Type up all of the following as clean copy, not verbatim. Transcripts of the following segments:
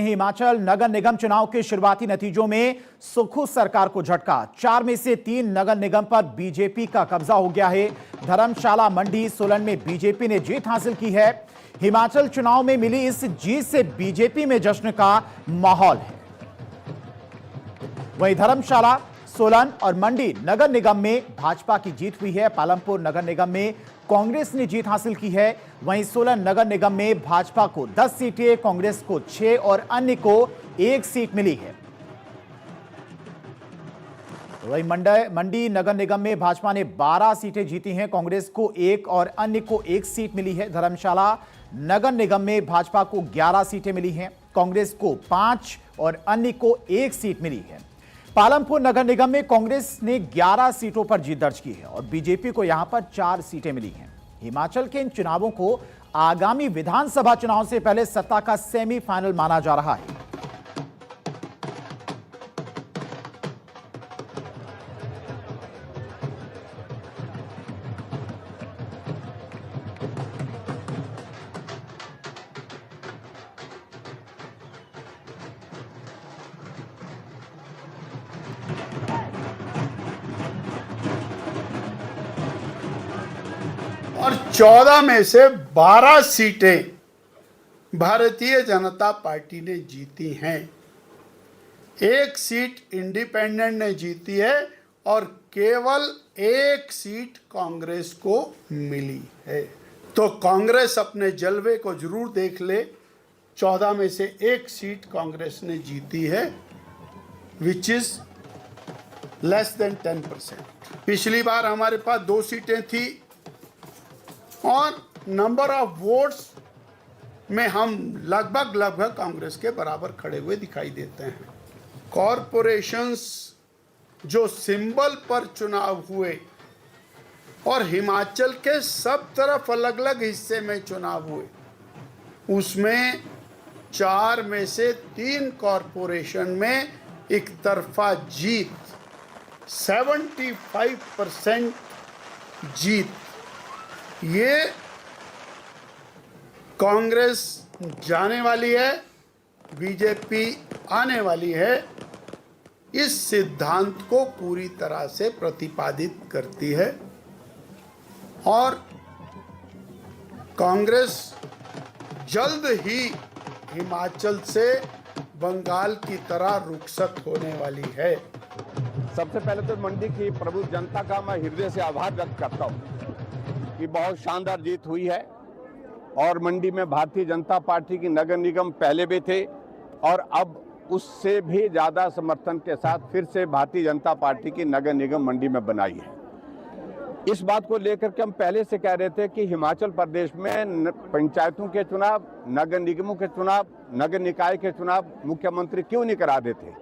हिमाचल नगर निगम चुनाव के शुरुआती नतीजों में सुक्खू सरकार को झटका। 4 में से 3 नगर निगम पर बीजेपी का कब्जा हो गया है। धर्मशाला, मंडी, सोलन में बीजेपी ने जीत हासिल की है। हिमाचल चुनाव में मिली इस जीत से बीजेपी में जश्न का माहौल है। वहीं धर्मशाला, सोलन और मंडी नगर निगम में भाजपा की जीत हुई है। पालमपुर नगर निगम में कांग्रेस ने जीत हासिल की है। वहीं सोलन नगर निगम में भाजपा को 10 सीटें, कांग्रेस को 6 और अन्य को 1 सीट मिली है। वहीं मंडी नगर निगम में भाजपा ने 12 सीटें जीती हैं, कांग्रेस को 1 और अन्य को 1 सीट मिली है। धर्मशाला नगर निगम में भाजपा को 11 सीटें मिली हैं, कांग्रेस को 5 और अन्य को 1 सीट मिली है। पालमपुर नगर निगम में कांग्रेस ने 11 सीटों पर जीत दर्ज की है और बीजेपी को यहां पर 4 सीटें मिली हैं। हिमाचल के इन चुनावों को आगामी विधानसभा चुनाव से पहले सत्ता का सेमीफाइनल माना जा रहा है। और 14 में से 12 सीटें भारतीय जनता पार्टी ने जीती हैं। 1 सीट इंडिपेंडेंट ने जीती है और केवल 1 सीट कांग्रेस को मिली है। तो कांग्रेस अपने जलवे को जरूर देख ले। 14 में से 1 सीट कांग्रेस ने जीती है, विच इज लेस देन 10%। पिछली बार हमारे पास 2 सीटें थी और नंबर ऑफ वोट्स में हम लगभग कांग्रेस के बराबर खड़े हुए दिखाई देते हैं। कॉरपोरेशंस जो सिंबल पर चुनाव हुए और हिमाचल के सब तरफ अलग अलग हिस्से में चुनाव हुए, उसमें 4 में से 3 कॉरपोरेशन में एक तरफा जीत, 75% जीत। ये कांग्रेस जाने वाली है, बीजेपी आने वाली है, इस सिद्धांत को पूरी तरह से प्रतिपादित करती है। और कांग्रेस जल्द ही हिमाचल से बंगाल की तरह रुखसत होने वाली है। सबसे पहले तो मंडी की प्रबुद्ध जनता का मैं हृदय से आभार व्यक्त करता हूँ कि बहुत शानदार जीत हुई है। और मंडी में भारतीय जनता पार्टी की नगर निगम पहले भी थे और अब उससे भी ज़्यादा समर्थन के साथ फिर से भारतीय जनता पार्टी की नगर निगम मंडी में बनाई है। इस बात को लेकर के हम पहले से कह रहे थे कि हिमाचल प्रदेश में पंचायतों के चुनाव, नगर निगमों के चुनाव, नगर निकाय के चुनाव मुख्यमंत्री क्यों नहीं करा देते।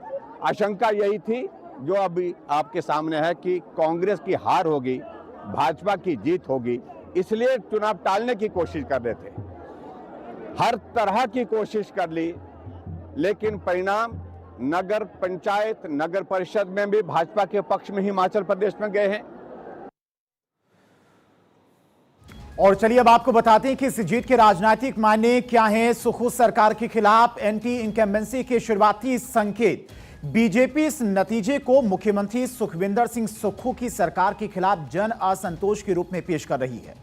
आशंका यही थी जो अभी आपके सामने है कि कांग्रेस की हार होगी, भाजपा की जीत होगी, इसलिए चुनाव टालने की कोशिश कर रहे थे। हर तरह की कोशिश कर ली, लेकिन परिणाम नगर पंचायत, नगर परिषद में भी भाजपा के पक्ष में हिमाचल प्रदेश में गए हैं। और चलिए अब आपको बताते हैं कि इस जीत के राजनीतिक मायने क्या हैं। सुक्खू सरकार के खिलाफ एंटी इनकम्बेंसी के शुरुआती संकेत। बीजेपी इस नतीजे को मुख्यमंत्री सुखविंदर सिंह सुक्खू की सरकार के खिलाफ जन असंतोष के रूप में पेश कर रही है।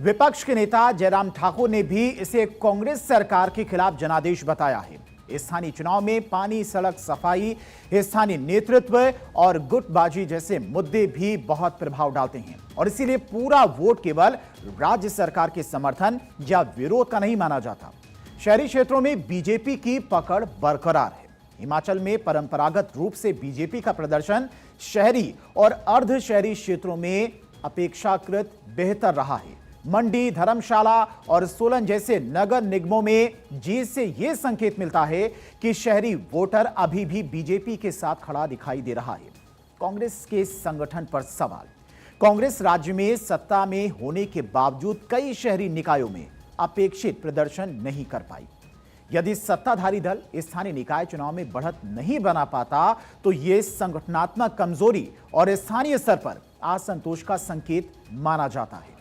विपक्ष के नेता जयराम ठाकुर ने भी इसे कांग्रेस सरकार के खिलाफ जनादेश बताया है। स्थानीय चुनाव में पानी, सड़क सफाई, स्थानीय नेतृत्व और गुटबाजी जैसे मुद्दे भी बहुत प्रभाव डालते हैं और इसीलिए पूरा वोट केवल राज्य सरकार के समर्थन या विरोध का नहीं माना जाता। शहरी क्षेत्रों में बीजेपी की पकड़ बरकरार है। हिमाचल में परंपरागत रूप से बीजेपी का प्रदर्शन शहरी और अर्ध शहरी क्षेत्रों में अपेक्षाकृत बेहतर रहा है। मंडी, धर्मशाला और सोलन जैसे नगर निगमों में जीत से यह संकेत मिलता है कि शहरी वोटर अभी भी बीजेपी के साथ खड़ा दिखाई दे रहा है। कांग्रेस के संगठन पर सवाल। कांग्रेस राज्य में सत्ता में होने के बावजूद कई शहरी निकायों में अपेक्षित प्रदर्शन नहीं कर पाई। यदि सत्ताधारी दल स्थानीय निकाय चुनाव में बढ़त नहीं बना पाता तो यह संगठनात्मक कमजोरी और स्थानीय स्तर पर असंतोष का संकेत माना जाता है।